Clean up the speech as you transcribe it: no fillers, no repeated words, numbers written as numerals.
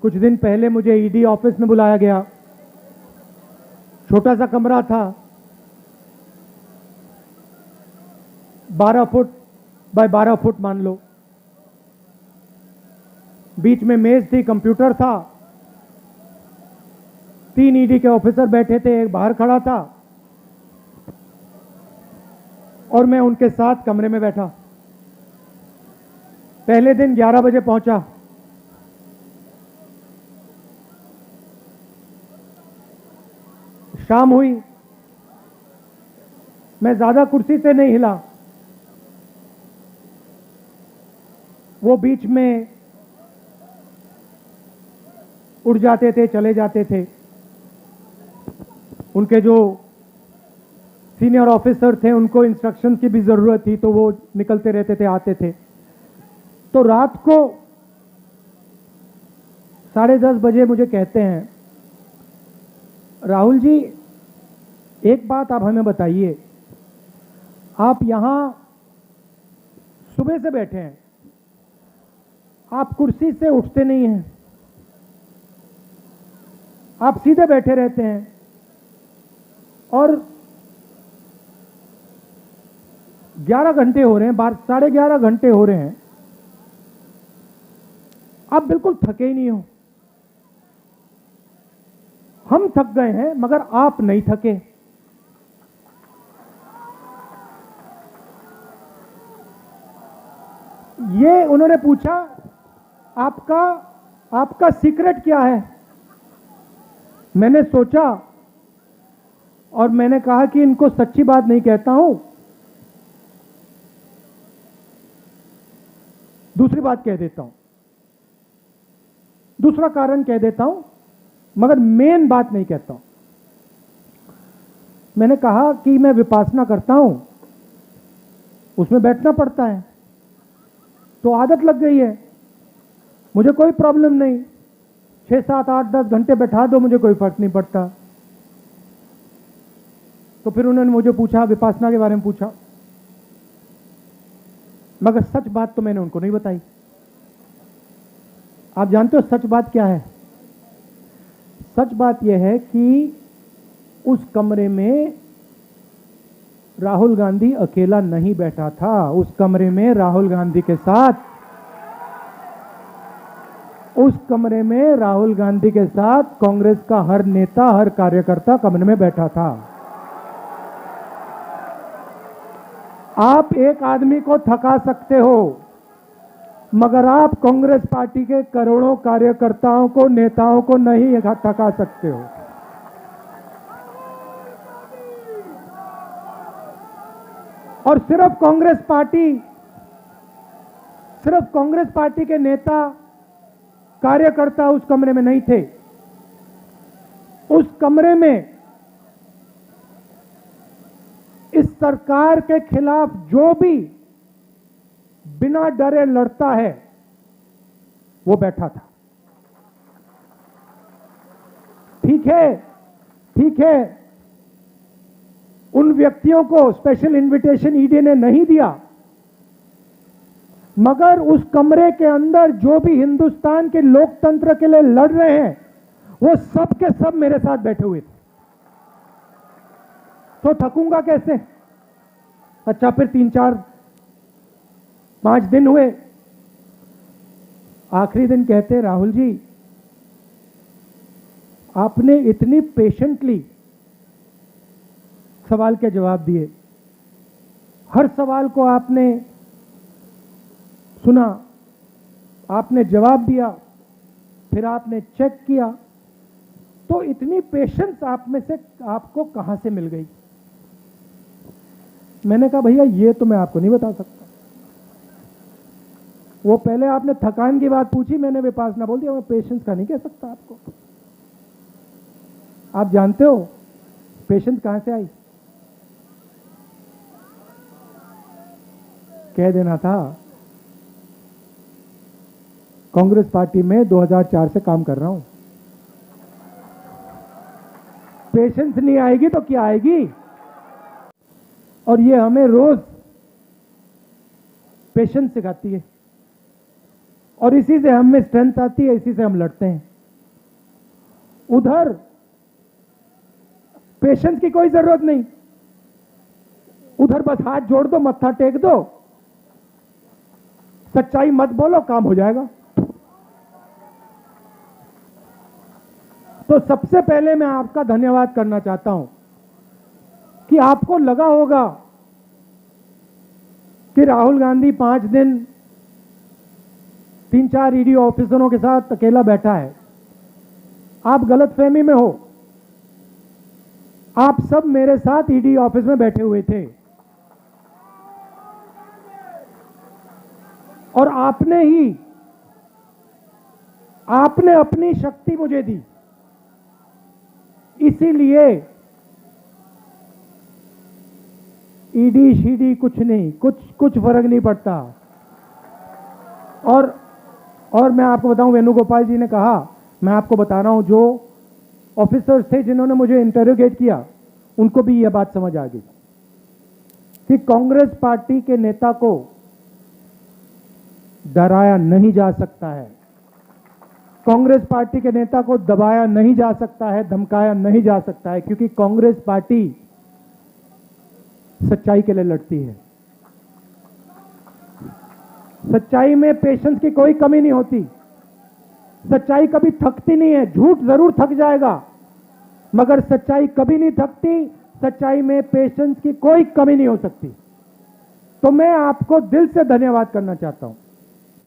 कुछ दिन पहले मुझे ईडी ऑफिस में बुलाया गया। छोटा सा कमरा था, 12 फुट बाय 12 फुट मान लो। बीच में मेज थी, कंप्यूटर था, 3 ईडी के ऑफिसर बैठे थे, एक बाहर खड़ा था और मैं उनके साथ कमरे में बैठा। पहले दिन 11 बजे पहुंचा। शाम हुई, मैं ज्यादा कुर्सी से नहीं हिला। वो बीच में उड़ जाते थे, चले जाते थे। उनके जो सीनियर ऑफिसर थे उनको इंस्ट्रक्शन की भी जरूरत थी, तो वो निकलते रहते थे, आते थे। तो रात को 10:30 बजे मुझे कहते हैं, राहुल जी एक बात आप हमें बताइए, आप यहां सुबह से बैठे हैं, आप कुर्सी से उठते नहीं हैं, आप सीधे बैठे रहते हैं और 11 घंटे हो रहे हैं, 11:30 घंटे हो रहे हैं, आप बिल्कुल थके ही नहीं हो। हम थक गए हैं मगर आप नहीं थके। ये उन्होंने पूछा, आपका सीक्रेट क्या है? मैंने सोचा और मैंने कहा कि इनको सच्ची बात नहीं कहता हूं, दूसरी बात कह देता हूं, दूसरा कारण कह देता हूं, मगर मेन बात नहीं कहता हूं। मैंने कहा कि मैं विपासना करता हूं, उसमें बैठना पड़ता है, तो आदत लग गई है, मुझे कोई प्रॉब्लम नहीं, 6, 7, 8, 10 घंटे बैठा दो, मुझे कोई फर्क नहीं पड़ता। तो फिर उन्होंने मुझे पूछा, विपासना के बारे में पूछा, मगर सच बात तो मैंने उनको नहीं बताई। आप जानते हो सच बात क्या है? सच बात यह है कि उस कमरे में राहुल गांधी अकेला नहीं बैठा था। उस कमरे में राहुल गांधी के साथ कांग्रेस का हर नेता, हर कार्यकर्ता कमरे में बैठा था। आप एक आदमी को थका सकते हो, मगर आप कांग्रेस पार्टी के करोड़ों कार्यकर्ताओं को, नेताओं को नहीं थका सकते हो। और सिर्फ कांग्रेस पार्टी के नेता, कार्यकर्ता उस कमरे में नहीं थे। उस कमरे में इस सरकार के खिलाफ जो भी बिना डरे लड़ता है वो बैठा था। ठीक है, उन व्यक्तियों को स्पेशल इनविटेशन ईडी ने नहीं दिया, मगर उस कमरे के अंदर जो भी हिंदुस्तान के लोकतंत्र के लिए लड़ रहे हैं वो सब के सब मेरे साथ बैठे हुए थे। तो थकूंगा कैसे? अच्छा, फिर 3, 4, 5 दिन हुए। आखिरी दिन कहते, राहुल जी आपने इतनी पेशेंटली सवाल के जवाब दिए, हर सवाल को आपने सुना, आपने जवाब दिया, फिर आपने चेक किया, तो इतनी पेशेंस आप में से आपको कहां से मिल गई? मैंने कहा भैया ये तो मैं आपको नहीं बता सकता। वो पहले आपने थकान की बात पूछी, मैंने विपासना बोल दिया, मैं पेशेंस का नहीं कह सकता आपको। आप जानते हो पेशेंस कहां से आई? कह देना था, कांग्रेस पार्टी में 2004 से काम कर रहा हूं। पेशेंस नहीं आएगी तो क्या आएगी? और ये हमें रोज पेशेंस सिखाती है और इसी से हम में स्ट्रेंथ आती है, इसी से हम लड़ते हैं। उधर पेशेंस की कोई जरूरत नहीं, उधर बस हाथ जोड़ दो, मत्था टेक दो, सच्चाई मत बोलो, काम हो जाएगा। तो सबसे पहले मैं आपका धन्यवाद करना चाहता हूं कि आपको लगा होगा कि राहुल गांधी 5 दिन 3-4 ईडी ऑफिसरों के साथ अकेला बैठा है। आप गलतफहमी में हो, आप सब मेरे साथ ईडी ऑफिस में बैठे हुए थे और आपने अपनी शक्ति मुझे दी, इसीलिए ईडी शीडी कुछ नहीं, कुछ फर्क नहीं पड़ता। और मैं आपको बताऊं, वेणुगोपाल जी ने कहा, मैं आपको बता रहा हूं, जो ऑफिसर्स थे जिन्होंने मुझे इंटरोगेट किया, उनको भी यह बात समझ आ गई कि कांग्रेस पार्टी के नेता को डराया नहीं जा सकता है, कांग्रेस पार्टी के नेता को दबाया नहीं जा सकता है, धमकाया नहीं जा सकता है, क्योंकि कांग्रेस पार्टी सच्चाई के लिए लड़ती है। सच्चाई में पेशेंस की कोई कमी नहीं होती, सच्चाई कभी थकती नहीं है। झूठ जरूर थक जाएगा, मगर सच्चाई कभी नहीं थकती। सच्चाई में पेशेंस की कोई कमी नहीं हो सकती। तो मैं आपको दिल से धन्यवाद करना चाहता हूं।